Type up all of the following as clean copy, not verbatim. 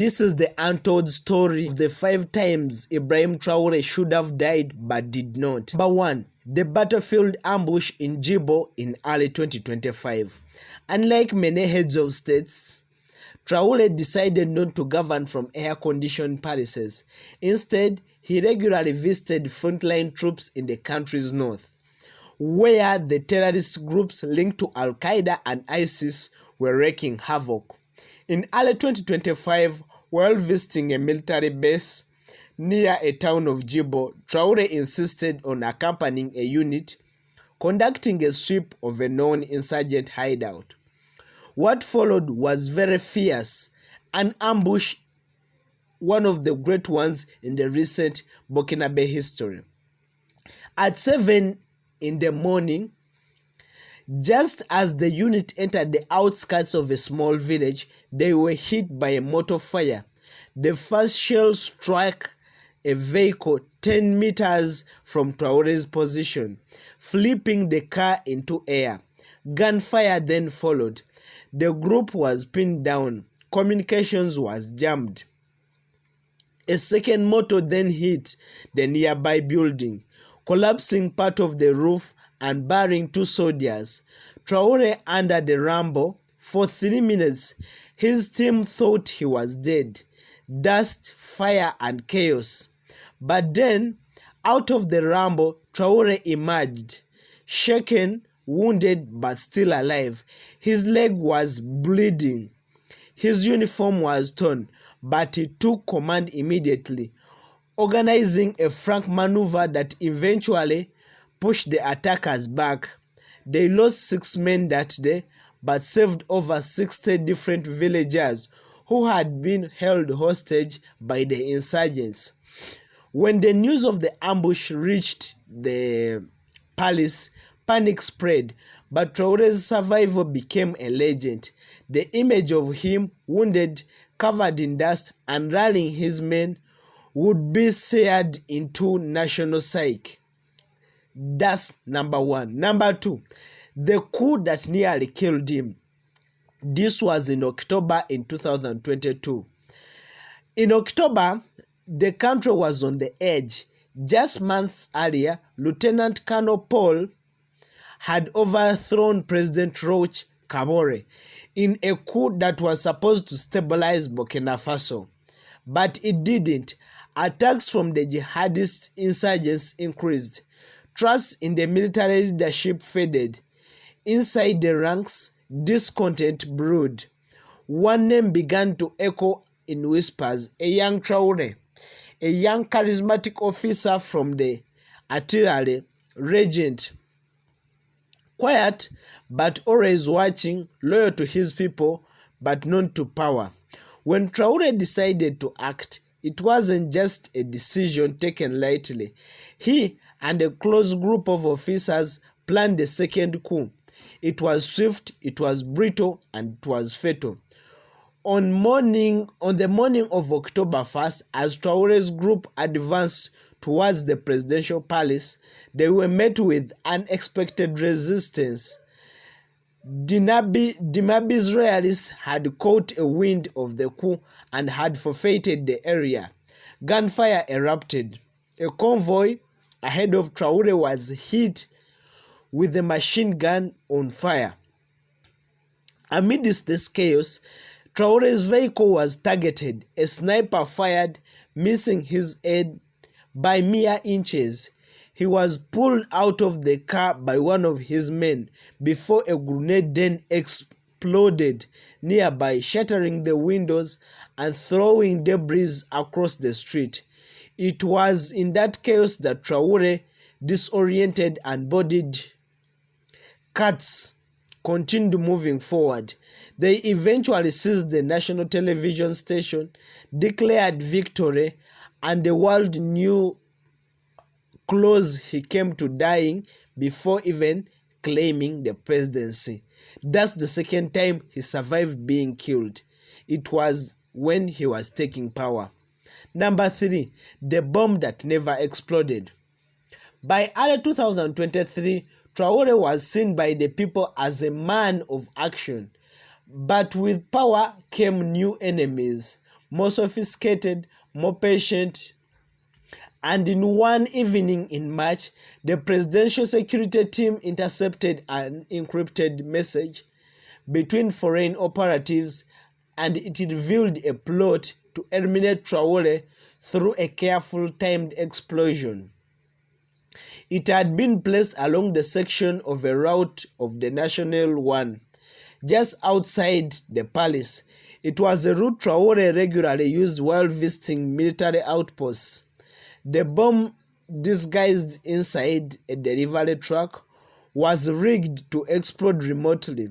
This is the untold story of the 5 times Ibrahim Traore should have died but did not. Number 1. The battlefield ambush in Djibo in early 2025. Unlike many heads of states, Traore decided not to govern from air-conditioned palaces. Instead, he regularly visited frontline troops in the country's north, where the terrorist groups linked to Al-Qaeda and ISIS were wreaking havoc. In early 2025, while visiting a military base near a town of Djibo, Traore insisted on accompanying a unit conducting a sweep of a known insurgent hideout. What followed was very fierce, an ambush, one of the great ones in the recent Burkinabe history. At 7 in the morning, just as the unit entered the outskirts of a small village, they were hit by a mortar fire. The first shell struck a vehicle 10 meters from Traore's position, flipping the car into air. Gunfire then followed. The group was pinned down. Communications was jammed. A second mortar then hit the nearby building, collapsing part of the roof and burying 2 soldiers. Traore under the rumble. For 3 minutes, his team thought he was dead. Dust, fire, and chaos. But then, out of the rumble, Traore emerged, shaken, wounded, but still alive. His leg was bleeding. His uniform was torn, but he took command immediately, organizing a flank maneuver that eventually pushed the attackers back. They lost 6 men that day, but saved over 60 different villagers who had been held hostage by the insurgents. When the news of the ambush reached the palace, panic spread, but Traore's survival became a legend. The image of him, wounded, covered in dust, and rallying his men would be seared into national psyche. That's number 1. Number 2, the coup that nearly killed him. This was in October in 2022. In October, the country was on the edge. Just months earlier, Lieutenant Colonel Paul had overthrown President Roch Kabore in a coup that was supposed to stabilize Burkina Faso. But it didn't. Attacks from the jihadist insurgents increased. Trust in the military leadership faded. Inside the ranks, discontent brewed. One name began to echo in whispers: a young Traore, a young charismatic officer from the artillery regiment. Quiet, but always watching, loyal to his people, but known to power. When Traore decided to act, it wasn't just a decision taken lightly. He and a close group of officers planned the second coup. It was swift, it was brutal, and it was fatal. On the morning of October 1st, as Traore's group advanced towards the presidential palace, they were met with unexpected resistance. Dimabi's royalists had caught a wind of the coup and had forfeited the area. Gunfire erupted. A convoy ahead of Traore was hit with a machine gun on fire. Amidst this chaos, Traore's vehicle was targeted. A sniper fired, missing his head by mere inches. He was pulled out of the car by one of his men before a grenade then exploded nearby, shattering the windows and throwing debris across the street. It was in that chaos that Traore, disoriented and bodied cuts, continued moving forward. They eventually seized the national television station, declared victory, and the world knew close he came to dying before even claiming the presidency. That's the second time he survived being killed. It was when he was taking power. Number 3, the bomb that never exploded. By early 2023, Traore was seen by the people as a man of action. But with power came new enemies. more sophisticated, more patient. And in one evening in March, the presidential security team intercepted an encrypted message between foreign operatives, and it revealed a plot to eliminate Traore through a careful timed explosion. It had been placed along the section of a route of the National 1, just outside the palace. It was a route Traore regularly used while visiting military outposts. The bomb, disguised inside a delivery truck, was rigged to explode remotely.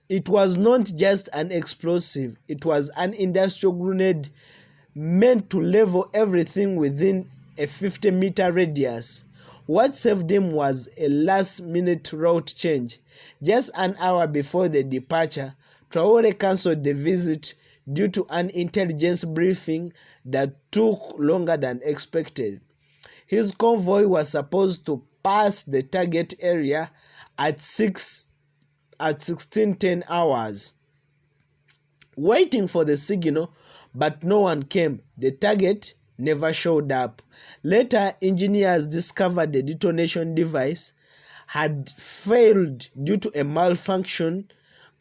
It was not just an explosive, it was an industrial grenade meant to level everything within a 50-meter radius. What saved him was a last-minute route change. Just an hour before the departure, Traore cancelled the visit due to an intelligence briefing that took longer than expected. His convoy was supposed to pass the target area at 16:10 hours, waiting for the signal, but no one came. The target never showed up. Later, engineers discovered the detonation device had failed due to a malfunction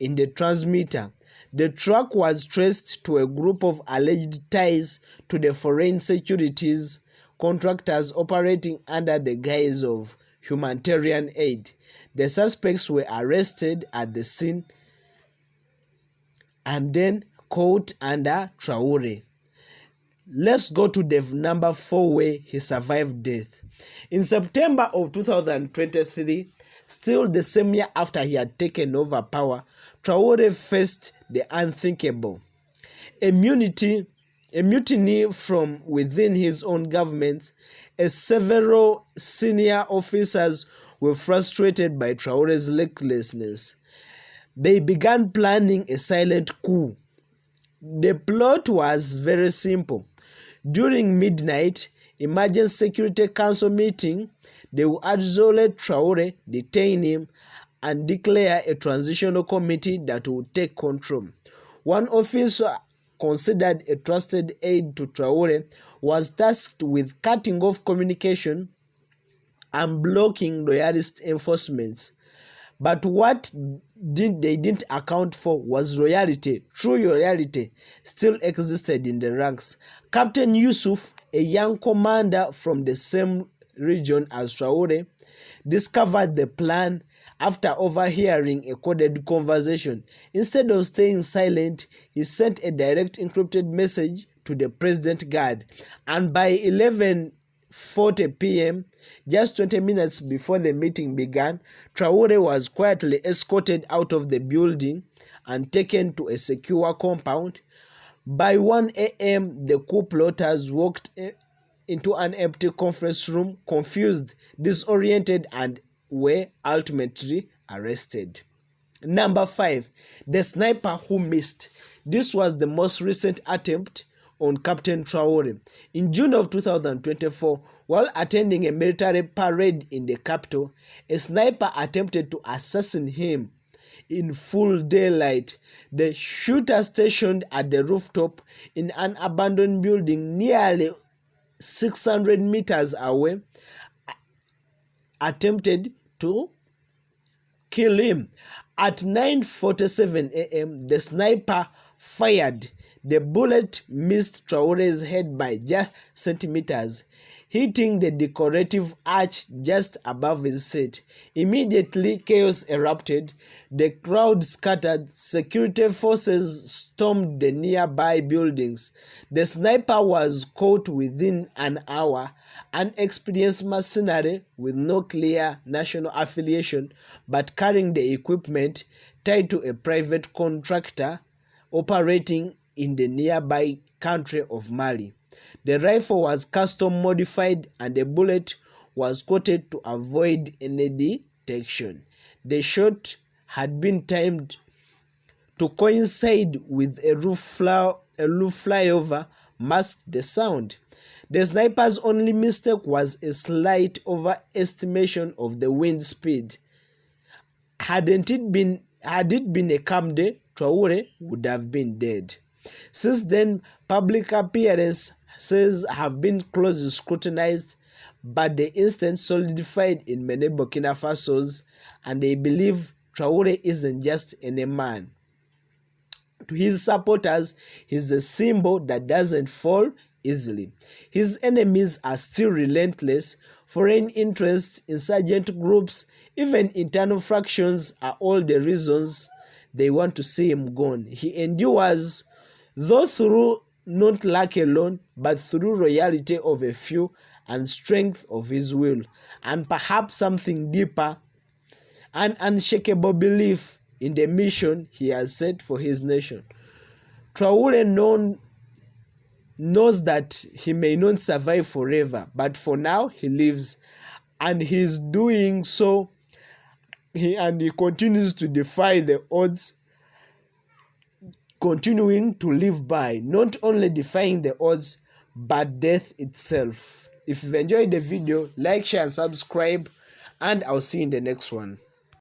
in the transmitter. The truck was traced to a group of alleged ties to the foreign securities contractors operating under the guise of humanitarian aid. The suspects were arrested at the scene and then caught under Traore. Let's go to the number 4 way he survived death. In September of 2023, still the same year after he had taken over power, Traore faced the unthinkable. A mutiny from within his own government, as several senior officers were frustrated by Traore's recklessness. They began planning a silent coup. The plot was very simple. During midnight Emergency Security Council meeting, they would isolate Traore, detain him, and declare a transitional committee that would take control. One officer, considered a trusted aide to Traore, was tasked with cutting off communication and blocking loyalist enforcement. But what they didn't account for was loyalty. True loyalty still existed in the ranks. Captain Yusuf, a young commander from the same region as Traore, discovered the plan after overhearing a coded conversation. Instead of staying silent, he sent a direct encrypted message to the president guard, and by 11:40 p.m., just 20 minutes before the meeting began, Traore was quietly escorted out of the building and taken to a secure compound. By 1 a.m., the coup plotters walked into an empty conference room, confused, disoriented, and were ultimately arrested. Number 5. The sniper who missed. This was the most recent attempt on Captain Traore. In June of 2024, while attending a military parade in the capital, a sniper attempted to assassinate him in full daylight. The shooter, stationed at the rooftop in an abandoned building nearly 600 meters away, attempted to kill him. At 9:47 a.m., the sniper fired. The bullet missed Traore's head by just centimeters, hitting the decorative arch just above his seat. Immediately, chaos erupted. The crowd scattered. Security forces stormed the nearby buildings. The sniper was caught within an hour. An experienced mercenary with no clear national affiliation, but carrying the equipment tied to a private contractor operating in the nearby country of Mali. The rifle was custom modified and the bullet was coated to avoid any detection. The shot had been timed to coincide with a roof flyover, masked the sound. The sniper's only mistake was a slight overestimation of the wind speed. Had it been a calm day, Traore would have been dead. Since then, public appearances have been closely scrutinized, but the instant solidified in many Burkina Fasos, and they believe Traore isn't just any man. To his supporters, he's a symbol that doesn't fall easily. His enemies are still relentless. Foreign interests, insurgent groups, even internal fractions are all the reasons they want to see him gone. He endures, though through not luck alone, but through loyalty of a few and strength of his will, and perhaps something deeper, an unshakable belief in the mission he has set for his nation. Traore knows that he may not survive forever, but for now he lives, and he's doing so, he continues to defy the odds, continuing to live by, not only defying the odds, but death itself. If you've enjoyed the video, like, share, and subscribe, and I'll see you in the next one.